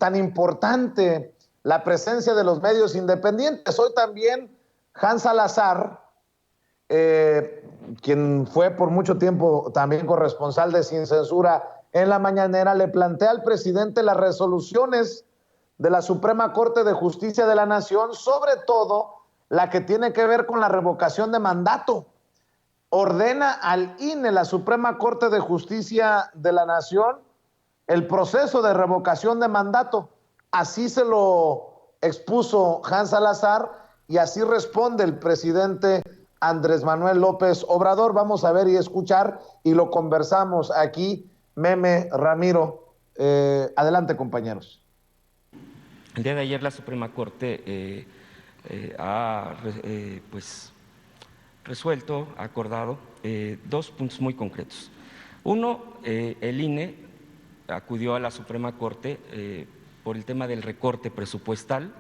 tan importante la presencia de los medios independientes. Hoy también Hans Salazar, quien fue por mucho tiempo también corresponsal de Sin Censura en la mañanera, le plantea al presidente las resoluciones de la Suprema Corte de Justicia de la Nación, sobre todo la que tiene que ver con la revocación de mandato. Ordena al INE, la Suprema Corte de Justicia de la Nación, el proceso de revocación de mandato. Así se lo expuso Hans Salazar y así responde el presidente Andrés Manuel López Obrador. Vamos a ver y escuchar y lo conversamos aquí, Meme, Ramiro. Adelante, compañeros. El día de ayer la Suprema Corte ha resuelto, acordado dos puntos muy concretos. Uno, el INE acudió a la Suprema Corte por el tema del recorte presupuestal,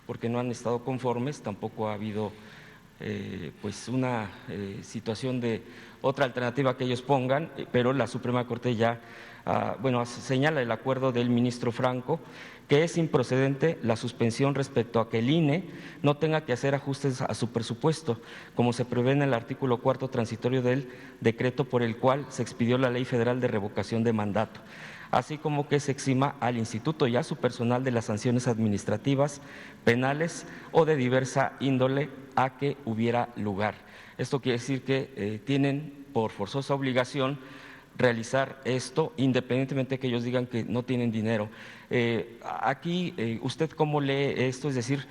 porque no han estado conformes, tampoco ha habido una situación de otra alternativa que ellos pongan, pero la Suprema Corte ya señala el acuerdo del ministro Franco, que es improcedente la suspensión respecto a que el INE no tenga que hacer ajustes a su presupuesto, como se prevé en el artículo 4 transitorio del decreto por el cual se expidió la Ley Federal de Revocación de Mandato, así como que se exima al instituto y a su personal de las sanciones administrativas, penales o de diversa índole a que hubiera lugar. Esto quiere decir que tienen por forzosa obligación realizar esto, independientemente de que ellos digan que no tienen dinero. ¿Usted cómo lee esto? Es decir,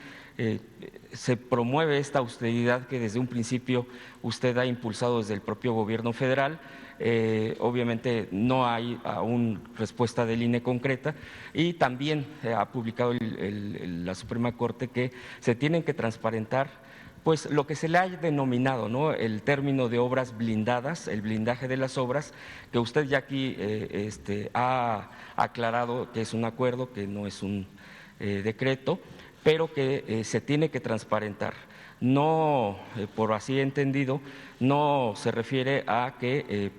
se promueve esta austeridad que desde un principio usted ha impulsado desde el propio gobierno federal. Obviamente no hay aún respuesta del INE concreta y también ha publicado la Suprema Corte que se tienen que transparentar pues lo que se le ha denominado, ¿no?, el término de obras blindadas, el blindaje de las obras, que usted ya aquí ha aclarado que es un acuerdo, que no es un decreto, pero que se tiene que transparentar. No, por así entendido, no se refiere a que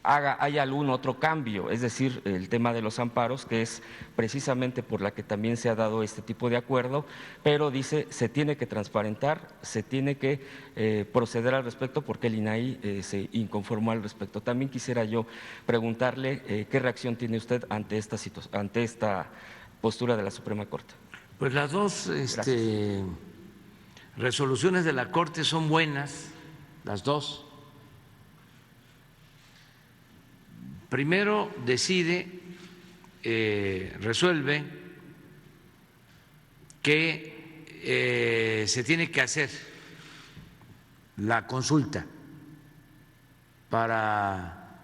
haya algún otro cambio, es decir, el tema de los amparos, que es precisamente por la que también se ha dado este tipo de acuerdo, pero dice se tiene que transparentar, se tiene que proceder al respecto porque el INAI se inconformó al respecto. También quisiera yo preguntarle qué reacción tiene usted ante esta postura de la Suprema Corte. Pues las dos resoluciones de la Corte son buenas, las dos. Primero resuelve que se tiene que hacer la consulta para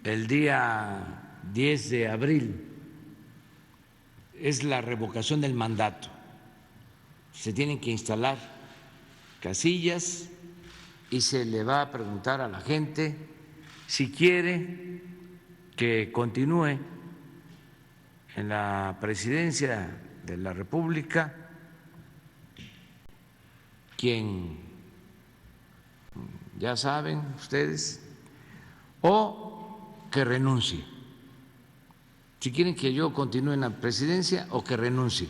el día 10 de abril, es la revocación del mandato. Se tienen que instalar casillas y se le va a preguntar a la gente si quiere que continúe en la presidencia de la República, quien ya saben ustedes, o que renuncie. Si quieren que yo continúe en la presidencia o que renuncie.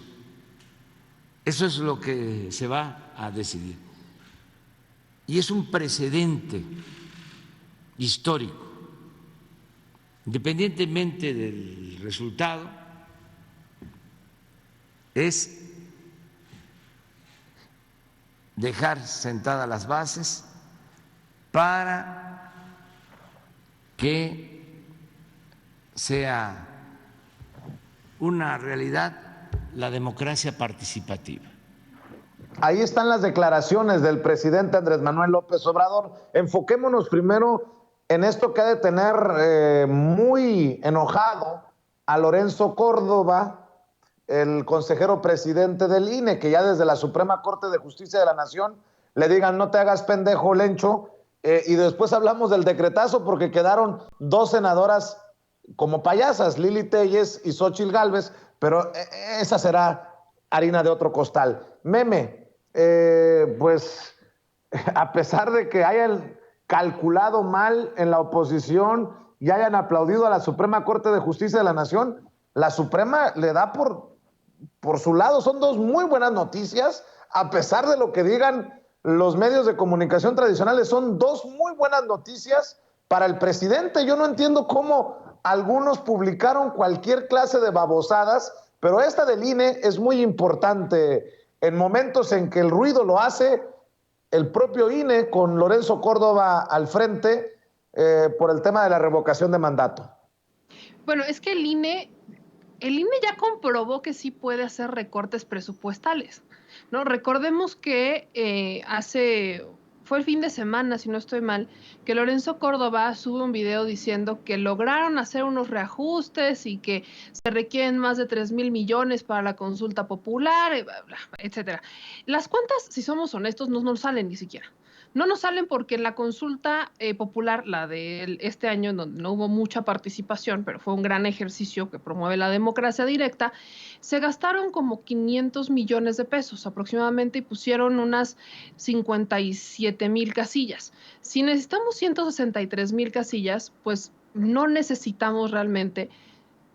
Eso es lo que se va a decidir. Y es un precedente histórico. Independientemente del resultado, es dejar sentadas las bases para que sea una realidad la democracia participativa. Ahí están las declaraciones del presidente Andrés Manuel López Obrador. Enfoquémonos primero en esto que ha de tener muy enojado a Lorenzo Córdoba, el consejero presidente del INE, que ya desde la Suprema Corte de Justicia de la Nación le digan no te hagas pendejo, Lencho, y después hablamos del decretazo porque quedaron dos senadoras como payasas, Lili Téllez y Xóchitl Gálvez, pero esa será harina de otro costal. Meme, pues a pesar de que hayan calculado mal en la oposición y hayan aplaudido a la Suprema Corte de Justicia de la Nación. La Suprema le da por su lado. Son dos muy buenas noticias, a pesar de lo que digan los medios de comunicación tradicionales. Son dos muy buenas noticias para el presidente. Yo no entiendo cómo algunos publicaron cualquier clase de babosadas, pero esta del INE es muy importante en momentos en que el ruido lo hace el propio INE, con Lorenzo Córdoba al frente, por el tema de la revocación de mandato. Bueno, es que el INE ya comprobó que sí puede hacer recortes presupuestales, ¿no? Recordemos que fue el fin de semana, si no estoy mal, que Lorenzo Córdoba sube un video diciendo que lograron hacer unos reajustes y que se requieren más de 3,000 millones para la consulta popular, etcétera. Las cuentas, si somos honestos, no nos salen ni siquiera. No nos salen porque en la consulta popular, la de este año, en donde no hubo mucha participación, pero fue un gran ejercicio que promueve la democracia directa, se gastaron como 500 millones de pesos aproximadamente y pusieron unas 57,000 casillas. Si necesitamos 163,000 casillas, pues no necesitamos realmente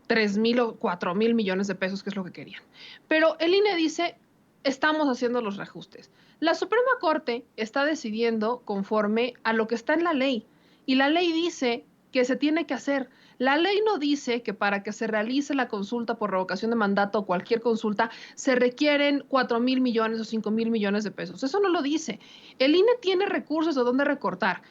3,000 o 4,000 millones de pesos, que es lo que querían. Pero el INE dice, estamos haciendo los reajustes. La Suprema Corte está decidiendo conforme a lo que está en la ley, y la ley dice que se tiene que hacer. La ley no dice que para que se realice la consulta por revocación de mandato o cualquier consulta se requieren 4,000 millones o 5,000 millones de pesos. Eso no lo dice. El INE tiene recursos de dónde recortar.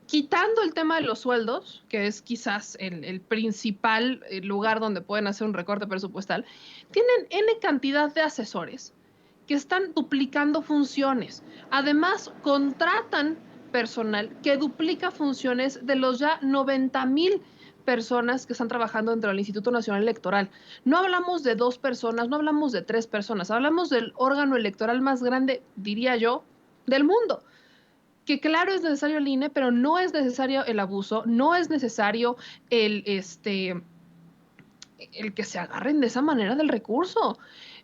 Quitando el tema de los sueldos, que es quizás el principal lugar donde pueden hacer un recorte presupuestal, tienen N cantidad de asesores que están duplicando funciones. Además, contratan personal que duplica funciones de los ya 90,000 personas que están trabajando dentro del Instituto Nacional Electoral. No hablamos de 2 personas, no hablamos de 3 personas, hablamos del órgano electoral más grande, diría yo, del mundo. Que claro es necesario el INE, pero no es necesario el abuso, no es necesario el que se agarren de esa manera del recurso.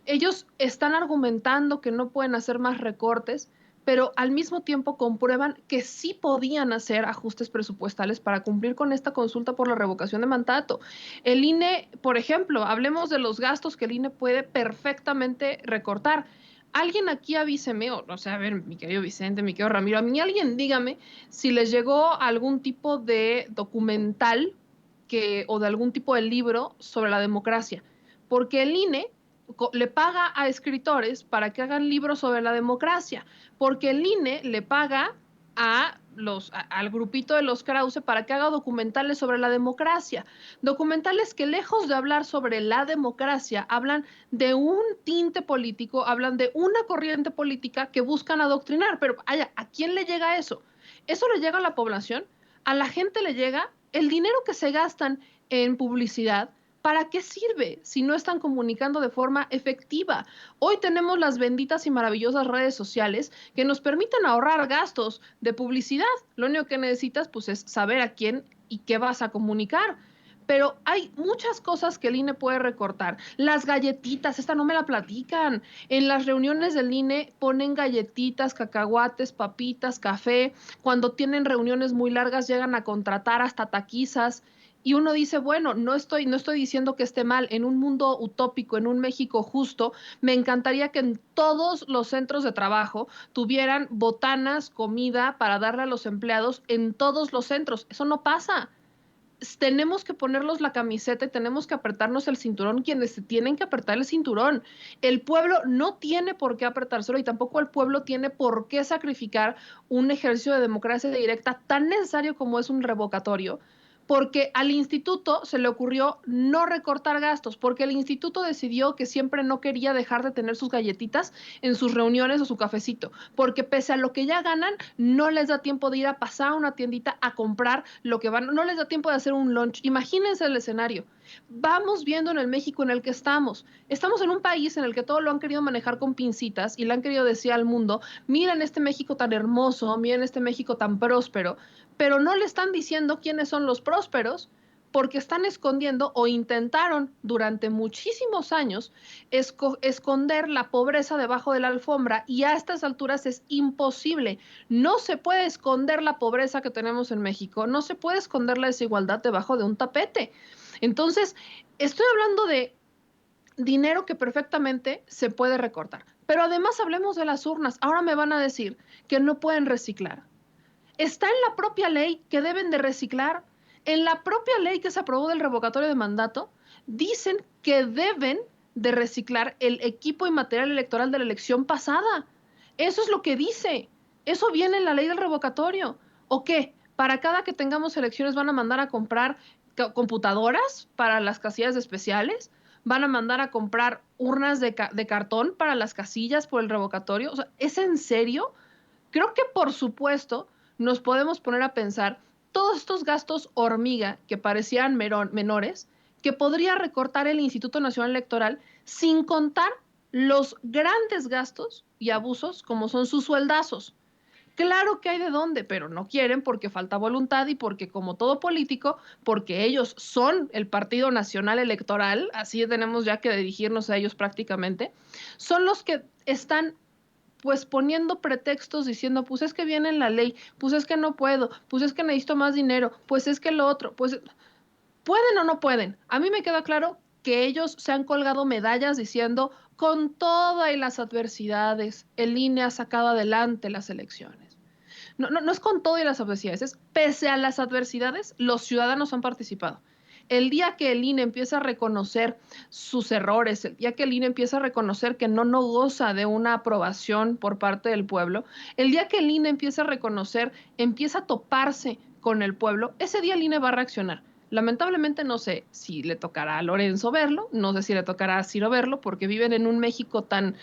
Ellos están argumentando que no pueden hacer más recortes, pero al mismo tiempo comprueban que sí podían hacer ajustes presupuestales para cumplir con esta consulta por la revocación de mandato. El INE, por ejemplo, hablemos de los gastos que el INE puede perfectamente recortar. Alguien aquí avíseme, o sea, a ver, mi querido Vicente, mi querido Ramiro, a mí alguien dígame si les llegó algún tipo de documental o de algún tipo de libro sobre la democracia, porque el INE le paga a escritores para que hagan libros sobre la democracia, porque el INE le paga al grupito de los Krause para que haga documentales sobre la democracia, documentales que lejos de hablar sobre la democracia, hablan de un tinte político, hablan de una corriente política que buscan adoctrinar, pero ¿a quién le llega eso? ¿Eso le llega a la población? ¿A la gente le llega? El dinero que se gastan en publicidad, ¿para qué sirve si no están comunicando de forma efectiva? Hoy tenemos las benditas y maravillosas redes sociales que nos permiten ahorrar gastos de publicidad. Lo único que necesitas pues, es saber a quién y qué vas a comunicar. Pero hay muchas cosas que el INE puede recortar. Las galletitas, esta no me la platican. En las reuniones del INE ponen galletitas, cacahuates, papitas, café. Cuando tienen reuniones muy largas llegan a contratar hasta taquizas. Y uno dice, bueno, no estoy diciendo que esté mal. En un mundo utópico, en un México justo, me encantaría que en todos los centros de trabajo tuvieran botanas, comida para darle a los empleados en todos los centros. Eso no pasa. Tenemos que ponernos la camiseta y tenemos que apretarnos el cinturón quienes se tienen que apretar el cinturón. El pueblo no tiene por qué apretárselo y tampoco el pueblo tiene por qué sacrificar un ejercicio de democracia directa tan necesario como es un revocatorio, porque al instituto se le ocurrió no recortar gastos, porque el instituto decidió que siempre no quería dejar de tener sus galletitas en sus reuniones o su cafecito, porque pese a lo que ya ganan, no les da tiempo de ir a pasar a una tiendita a comprar lo que van, no les da tiempo de hacer un lunch. Imagínense el escenario. Vamos viendo en el México en el que estamos. Estamos en un país en el que todo lo han querido manejar con pincitas y le han querido decir al mundo, miren este México tan hermoso, miren este México tan próspero, pero no le están diciendo quiénes son los prósperos, porque están escondiendo o intentaron durante muchísimos años esconder la pobreza debajo de la alfombra y a estas alturas es imposible. No se puede esconder la pobreza que tenemos en México, no se puede esconder la desigualdad debajo de un tapete. Entonces, estoy hablando de dinero que perfectamente se puede recortar. Pero además hablemos de las urnas. Ahora me van a decir que no pueden reciclar. Está en la propia ley que deben de reciclar. En la propia ley que se aprobó del revocatorio de mandato, dicen que deben de reciclar el equipo y material electoral de la elección pasada. Eso es lo que dice. Eso viene en la ley del revocatorio. ¿O qué? Para cada que tengamos elecciones van a mandar a comprar computadoras para las casillas especiales, van a mandar a comprar urnas de cartón para las casillas por el revocatorio. O sea, ¿es en serio? Creo que por supuesto nos podemos poner a pensar todos estos gastos hormiga que parecían menores, que podría recortar el Instituto Nacional Electoral sin contar los grandes gastos y abusos como son sus sueldazos. Claro que hay de dónde, pero no quieren porque falta voluntad y porque como todo político, porque ellos son el Partido Nacional Electoral, así tenemos ya que dirigirnos a ellos prácticamente, son los que están pues poniendo pretextos diciendo, pues es que viene en la ley, pues es que no puedo, pues es que necesito más dinero, pues es que lo otro, pues pueden o no pueden. A mí me queda claro que ellos se han colgado medallas diciendo, con todas las adversidades, el INE ha sacado adelante las elecciones. No es con todo y las adversidades, es pese a las adversidades, los ciudadanos han participado. El día que el INE empieza a reconocer sus errores, el día que el INE empieza a reconocer que no goza de una aprobación por parte del pueblo, el día que el INE empieza a reconocer, empieza a toparse con el pueblo, ese día el INE va a reaccionar. Lamentablemente no sé si le tocará a Lorenzo verlo, no sé si le tocará a Ciro verlo, porque viven en un México tan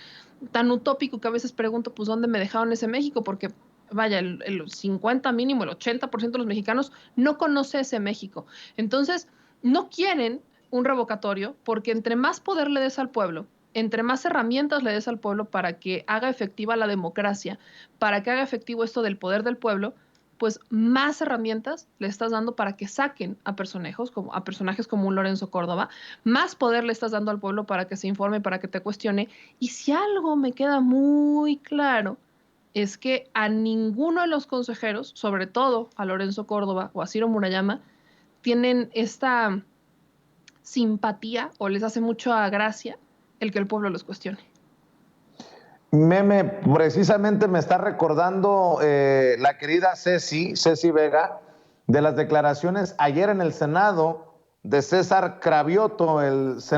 utópico que a veces pregunto, pues, ¿dónde me dejaron ese México? Porque vaya, el 50 mínimo, el 80% de los mexicanos no conoce ese México. Entonces, no quieren un revocatorio porque entre más poder le des al pueblo, entre más herramientas le des al pueblo para que haga efectiva la democracia, para que haga efectivo esto del poder del pueblo, pues más herramientas le estás dando para que saquen a personajes como un Lorenzo Córdoba, más poder le estás dando al pueblo para que se informe, para que te cuestione. Y si algo me queda muy claro, es que a ninguno de los consejeros, sobre todo a Lorenzo Córdoba o a Ciro Murayama, tienen esta simpatía o les hace mucha gracia el que el pueblo los cuestione. Meme, precisamente me está recordando la querida Ceci Vega, de las declaraciones ayer en el Senado de César Cravioto, el senador